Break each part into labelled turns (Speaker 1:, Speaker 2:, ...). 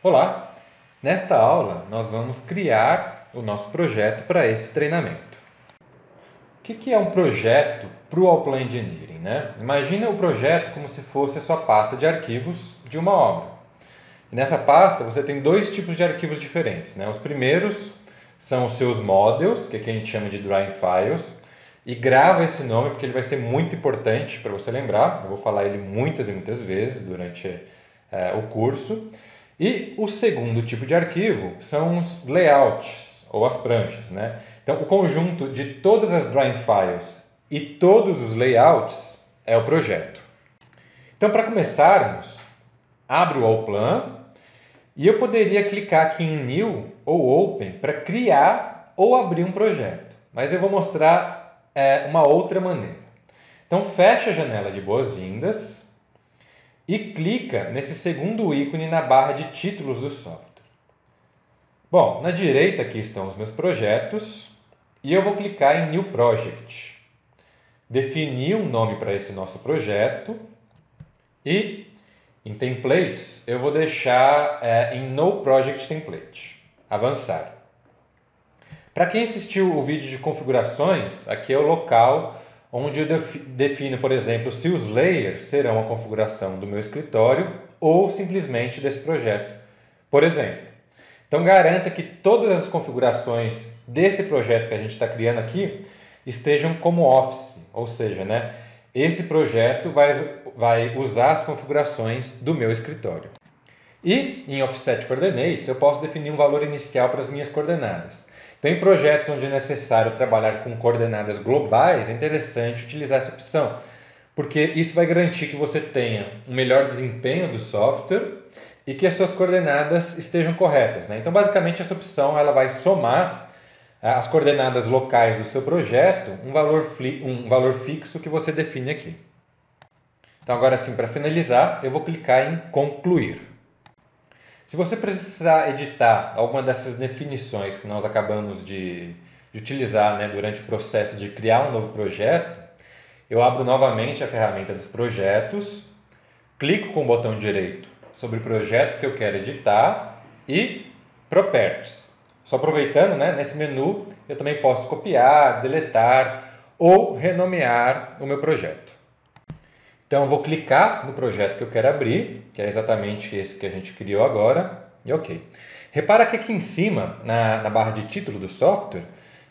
Speaker 1: Olá! Nesta aula, nós vamos criar o nosso projeto para esse treinamento. O que é um projeto para o All Plan Engineering, né? Imagina o projeto como se fosse a sua pasta de arquivos de uma obra. E nessa pasta você tem dois tipos de arquivos diferentes, né? Os primeiros são os seus models, que aqui a gente chama de drawing files, e grava esse nome porque ele vai ser muito importante para você lembrar. Eu vou falar ele muitas e muitas vezes durante o curso. E o segundo tipo de arquivo são os layouts, ou as pranchas, né? Então, o conjunto de todas as drawing files e todos os layouts é o projeto. Então, para começarmos, abre o Allplan e eu poderia clicar aqui em New ou Open para criar ou abrir um projeto, mas eu vou mostrar uma outra maneira. Então, fecha a janela de boas-vindas e clica nesse segundo ícone na barra de títulos do software. Bom, na direita aqui estão os meus projetos e eu vou clicar em New Project. Definir um nome para esse nosso projeto e em Templates eu vou deixar em No Project Template. Avançar. Para quem assistiu o vídeo de configurações, aqui é o local onde eu defino, por exemplo, se os layers serão a configuração do meu escritório ou simplesmente desse projeto, por exemplo. Então, garanta que todas as configurações desse projeto que a gente está criando aqui estejam como Office, ou seja, né, esse projeto vai usar as configurações do meu escritório. E em Offset Coordinates eu posso definir um valor inicial para as minhas coordenadas. Então, em projetos onde é necessário trabalhar com coordenadas globais, é interessante utilizar essa opção, porque isso vai garantir que você tenha um melhor desempenho do software e que as suas coordenadas estejam corretas, né? Então, basicamente, essa opção ela vai somar as coordenadas locais do seu projeto, um valor fixo que você define aqui. Então, agora sim, para finalizar, eu vou clicar em Concluir. Se você precisar editar alguma dessas definições que nós acabamos de utilizar, né, durante o processo de criar um novo projeto, eu abro novamente a ferramenta dos projetos, clico com o botão direito sobre o projeto que eu quero editar e Properties. Só aproveitando, né, nesse menu eu também posso copiar, deletar ou renomear o meu projeto. Então, eu vou clicar no projeto que eu quero abrir, que é exatamente esse que a gente criou agora, e OK. Repara que aqui em cima, na barra de título do software,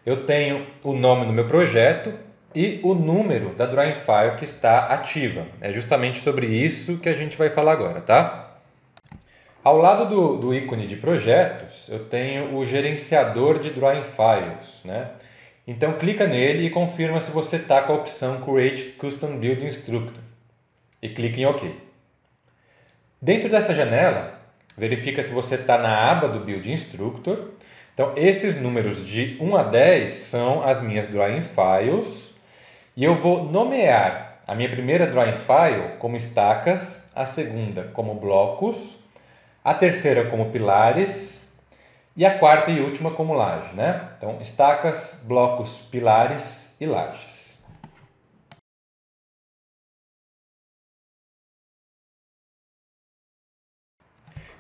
Speaker 1: eu tenho o nome do meu projeto e o número da drawing file que está ativa. É justamente sobre isso que a gente vai falar agora, tá? Ao lado do ícone de projetos, eu tenho o gerenciador de drawing files, né? Então, clica nele e confirma se você está com a opção Create Custom Build Instructor. E clique em OK. Dentro dessa janela, verifica se você está na aba do Build Instructor. Então, esses números de 1 a 10 são as minhas drawing files. E eu vou nomear a minha primeira drawing file como estacas, a segunda como blocos, a terceira como pilares e a quarta e última como laje, né? Então, estacas, blocos, pilares e lajes.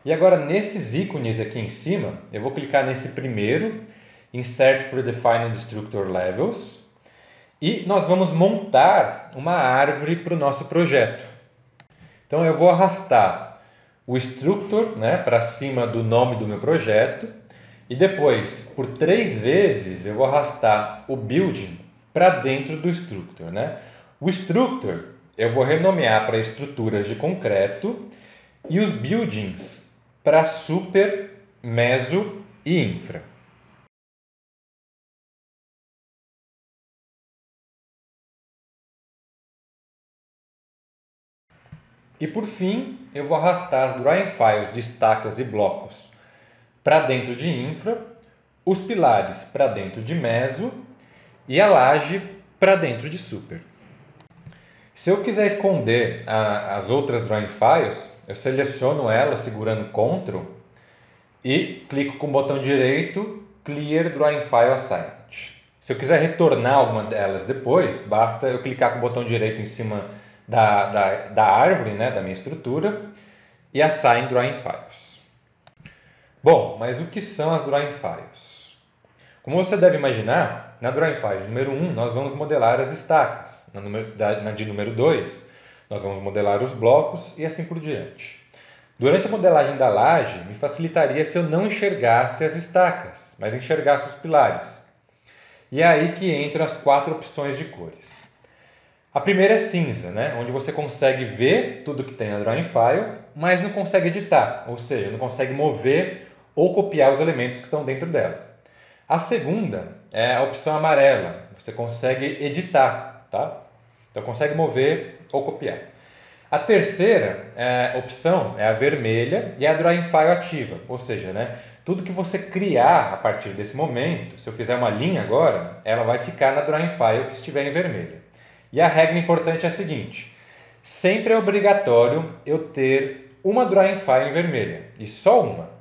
Speaker 1: E agora, nesses ícones aqui em cima, eu vou clicar nesse primeiro, Insert Predefined Structure Levels, e nós vamos montar uma árvore para o nosso projeto. Então, eu vou arrastar o Structure, né, para cima do nome do meu projeto, e depois, por 3 vezes, eu vou arrastar o Building para dentro do Structure, né? O Structure eu vou renomear para estruturas de concreto e os Buildings para super, meso e infra. E por fim, eu vou arrastar as drawing files de estacas e blocos para dentro de infra, os pilares para dentro de meso e a laje para dentro de super. Se eu quiser esconder as outras drawing files, eu seleciono elas segurando Ctrl e clico com o botão direito Clear Drawing File Assignment. Se eu quiser retornar alguma delas depois, basta eu clicar com o botão direito em cima da árvore, né, da minha estrutura, e Assign Drawing Files. Bom, mas o que são as Drawing Files? Como você deve imaginar, na Drawing File número 1 nós vamos modelar as estacas, na de número 2 nós vamos modelar os blocos e assim por diante. Durante a modelagem da laje, me facilitaria se eu não enxergasse as estacas, mas enxergasse os pilares. E é aí que entram as 4 opções de cores. A primeira é cinza, né? Onde você consegue ver tudo que tem na Drawing File, mas não consegue editar, ou seja, não consegue mover ou copiar os elementos que estão dentro dela. A segunda é a opção amarela, você consegue editar, tá? Então consegue mover ou copiar. A terceira opção é a vermelha e é a Drawing File ativa, ou seja, né, tudo que você criar a partir desse momento, se eu fizer uma linha agora, ela vai ficar na Drawing File que estiver em vermelho. E a regra importante é a seguinte: sempre é obrigatório eu ter uma Drawing File em vermelha, e só uma.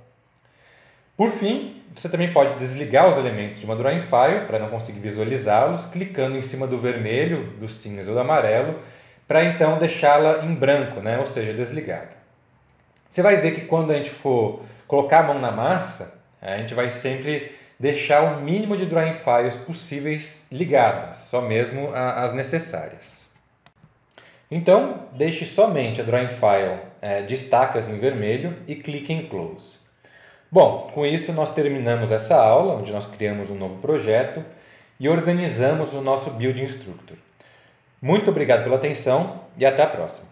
Speaker 1: Por fim, você também pode desligar os elementos de uma Drawing File para não conseguir visualizá-los, clicando em cima do vermelho, do cinza ou do amarelo, para então deixá-la em branco, né? Ou seja, desligada. Você vai ver que quando a gente for colocar a mão na massa, a gente vai sempre deixar o mínimo de Drawing Files possíveis ligadas, só mesmo as necessárias. Então, deixe somente a Drawing File de estacas em vermelho e clique em Close. Bom, com isso nós terminamos essa aula, onde nós criamos um novo projeto e organizamos o nosso Build Instructor. Muito obrigado pela atenção e até a próxima!